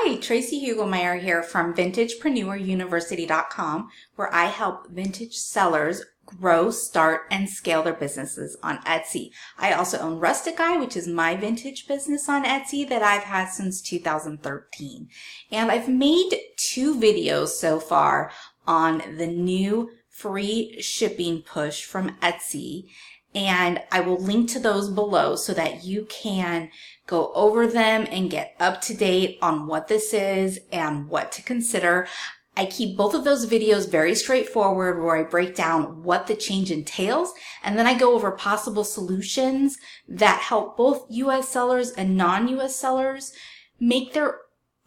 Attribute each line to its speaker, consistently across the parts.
Speaker 1: Hi, Tracy Hugelmeyer here from VintagepreneurUniversity.com, where I help vintage sellers grow, start, and scale their businesses on Etsy. I also own Rustic Eye, which is my vintage business on Etsy that I've had since 2013. And I've made 2 videos so far on the new free shipping push from Etsy. And I will link to those below so that you can go over them and get up to date on what this is and what to consider. I keep both of those videos very straightforward, where I break down what the change entails, and then I go over possible solutions that help both US sellers and non-US sellers make their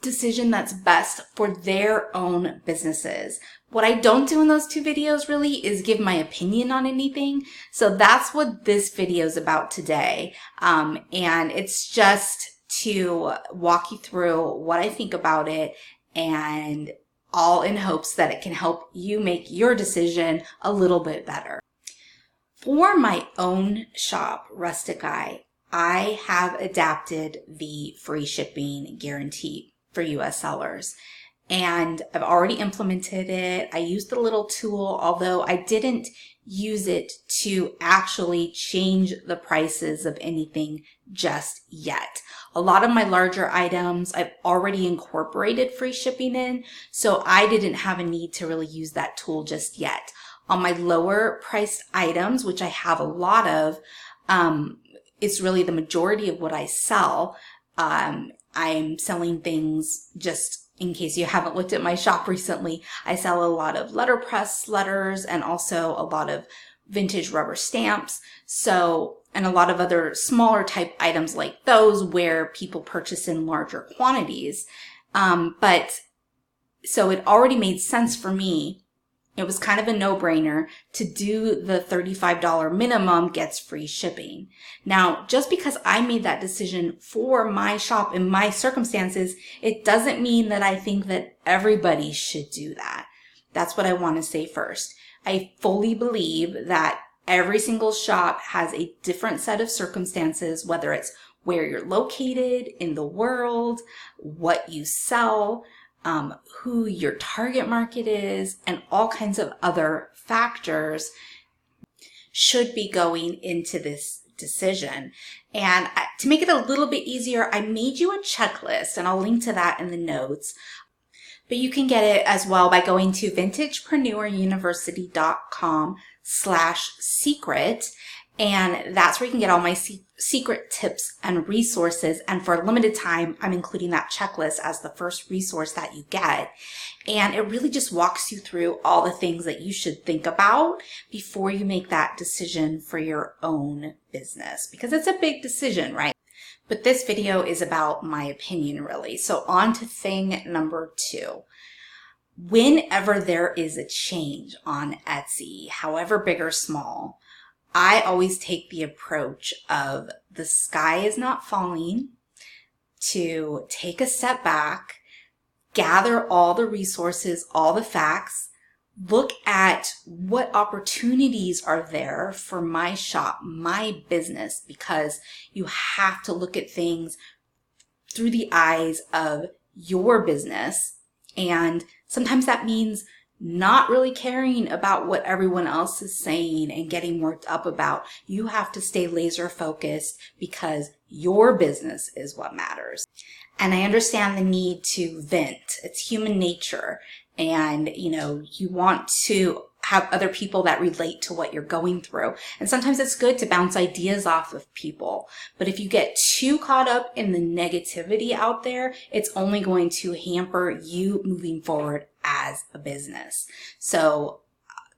Speaker 1: decision that's best for their own businesses. What I don't do in those 2 videos really is give my opinion on anything. So that's what this video is about today. And it's just to walk you through what I think about it, and all in hopes that it can help you make your decision a little bit better. For my own shop, Rustic Eye, I have adapted the free shipping guarantee for US sellers. And I've already implemented it. I used the little tool, although I didn't use it to actually change the prices of anything just yet. A lot of my larger items, I've already incorporated free shipping in, so I didn't have a need to really use that tool just yet. On my lower priced items, which I have a lot of, it's really the majority of what I sell. I'm selling things, just in case you haven't looked at my shop recently, I sell a lot of letterpress letters and also a lot of vintage rubber stamps. And a lot of other smaller type items like those where people purchase in larger quantities. So it already made sense for me. It was kind of a no-brainer to do the $35 minimum gets free shipping. Now, just because I made that decision for my shop in my circumstances, it doesn't mean that I think that everybody should do that. That's what I want to say first. I fully believe that every single shop has a different set of circumstances, whether it's where you're located in the world, what you sell, who your target market is, and all kinds of other factors should be going into this decision. And to make it a little bit easier, I made you a checklist, and I'll link to that in the notes. But you can get it as well by going to VintagepreneurUniversity.com/secret. And that's where you can get all my secret tips and resources. And for a limited time, I'm including that checklist as the first resource that you get. And it really just walks you through all the things that you should think about before you make that decision for your own business, because it's a big decision, right? But this video is about my opinion, really. So on to thing number 2. Whenever there is a change on Etsy, however big or small, I always take the approach of the sky is not falling, to take a step back, gather all the resources, all the facts, look at what opportunities are there for my shop, my business, because you have to look at things through the eyes of your business. And sometimes that means not really caring about what everyone else is saying and getting worked up about. You have to stay laser focused because your business is what matters. And I understand the need to vent. It's human nature. And, you want to have other people that relate to what you're going through. And sometimes it's good to bounce ideas off of people. But if you get too caught up in the negativity out there, it's only going to hamper you moving forward as a business. So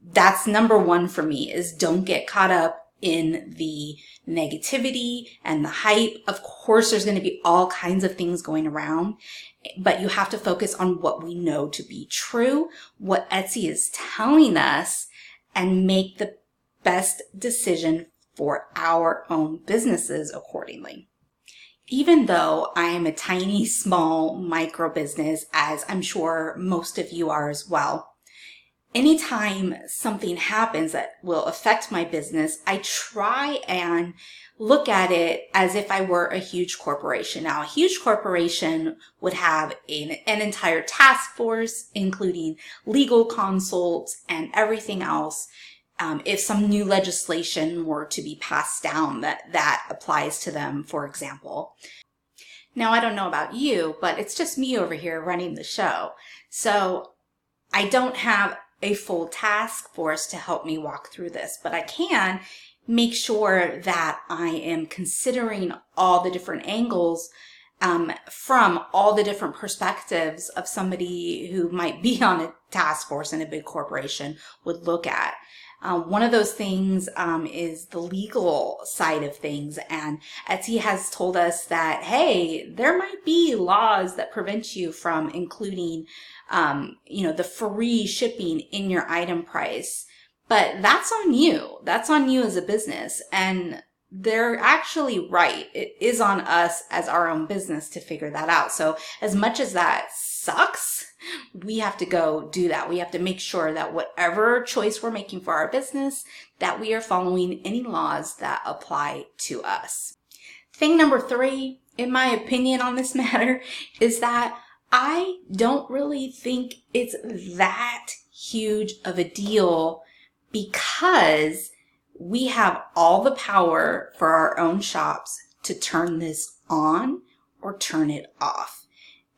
Speaker 1: that's number 1 for me, is don't get caught up in the negativity and the hype. Of course, there's going to be all kinds of things going around, but you have to focus on what we know to be true, what Etsy is telling us, and make the best decision for our own businesses accordingly. Even though I am a tiny, small micro business, as I'm sure most of you are as well, anytime something happens that will affect my business, I try and look at it as if I were a huge corporation. Now, a huge corporation would have an entire task force, including legal consults and everything else. If some new legislation were to be passed down that applies to them, for example. Now, I don't know about you, but it's just me over here running the show. So I don't have a full task force to help me walk through this, but I can make sure that I am considering all the different angles from all the different perspectives of somebody who might be on a task force in a big corporation would look at. One of those things is the legal side of things, and Etsy has told us that, hey, there might be laws that prevent you from including the free shipping in your item price. But that's on you. That's on you as a business. And they're actually right. It is on us as our own business to figure that out. So as much as that sucks, we have to go do that. We have to make sure that whatever choice we're making for our business, that we are following any laws that apply to us. Thing number 3, in my opinion on this matter, is that I don't really think it's that huge of a deal, because we have all the power for our own shops to turn this on or turn it off.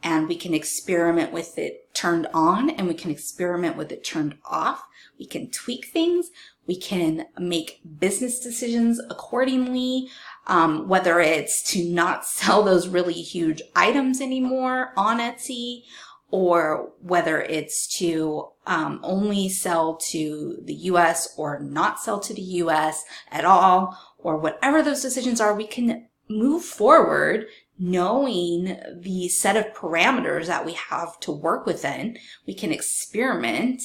Speaker 1: And we can experiment with it turned on, and we can experiment with it turned off. We can tweak things. We can make business decisions accordingly, whether it's to not sell those really huge items anymore on Etsy, or whether it's to only sell to the US or not sell to the US at all, or whatever those decisions are. We can move forward knowing the set of parameters that we have to work within. We can experiment,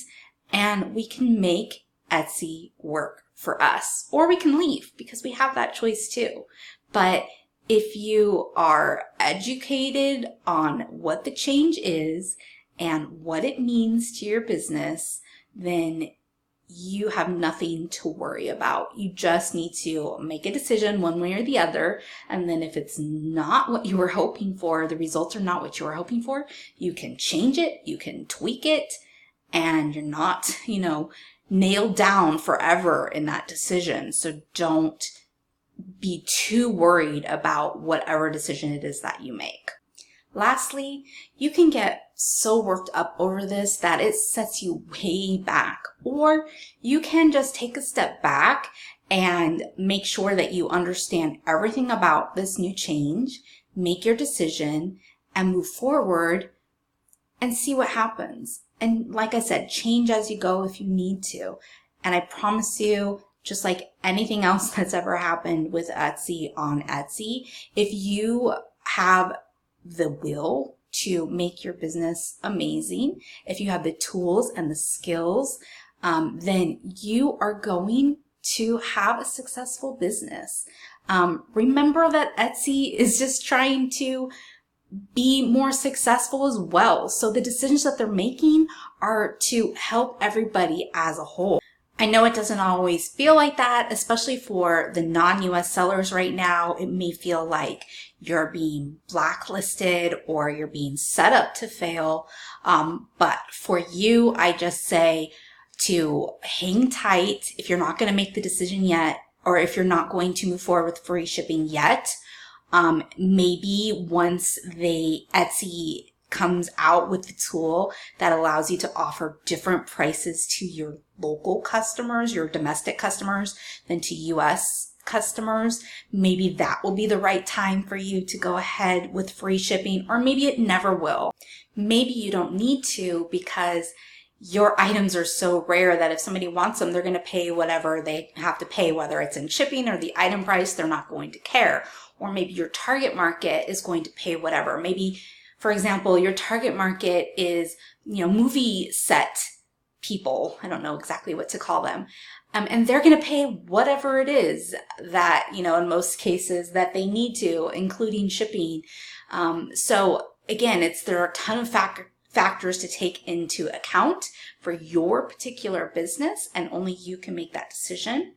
Speaker 1: and we can make Etsy work for us, or we can leave, because we have that choice too. But if you are educated on what the change is and what it means to your business, then you have nothing to worry about. You just need to make a decision one way or the other. And then if it's not what you were hoping for, the results are not what you were hoping for, you can change it, you can tweak it, and you're not, nailed down forever in that decision. So don't be too worried about whatever decision it is that you make. Lastly, you can get so worked up over this that it sets you way back, or you can just take a step back and make sure that you understand everything about this new change, make your decision, and move forward and see what happens. And like I said, change as you go if you need to. And I promise you, just like anything else that's ever happened with Etsy on Etsy, if you have the will to make your business amazing, if you have the tools and the skills, then you are going to have a successful business. Remember that Etsy is just trying to be more successful as well. So the decisions that they're making are to help everybody as a whole. I know it doesn't always feel like that, especially for the non-US sellers right now. It may feel like you're being blacklisted or you're being set up to fail. But for you, I just say to hang tight if you're not going to make the decision yet, or if you're not going to move forward with free shipping yet. Maybe once Etsy comes out with the tool that allows you to offer different prices to your local customers, your domestic customers, than to US customers, maybe that will be the right time for you to go ahead with free shipping, or maybe it never will. Maybe you don't need to, because your items are so rare that if somebody wants them, they're going to pay whatever they have to pay, whether it's in shipping or the item price, they're not going to care. Or maybe your target market is going to pay whatever. Maybe, for example, your target market is, movie set people. I don't know exactly what to call them. And they're going to pay whatever it is that, in most cases that they need to, including shipping. So again, there are a ton of factors to take into account for your particular business, and only you can make that decision.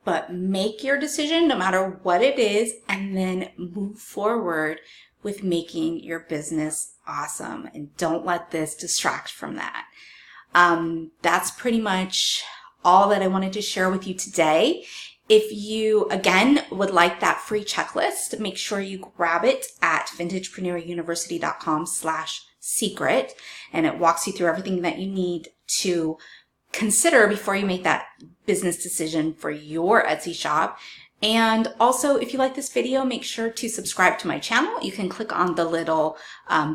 Speaker 1: But make your decision no matter what it is, and then move forward with making your business awesome. And don't let this distract from that. That's pretty much all that I wanted to share with you today. If you, again, would like that free checklist, make sure you grab it at vintagepreneuruniversity.com/secret, and it walks you through everything that you need to consider before you make that business decision for your Etsy shop. And also, if you like this video, make sure to subscribe to my channel. You can click on the little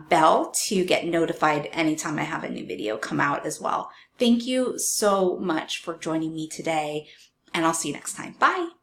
Speaker 1: bell to get notified anytime I have a new video come out as well. Thank you so much for joining me today, and I'll see you next time. Bye.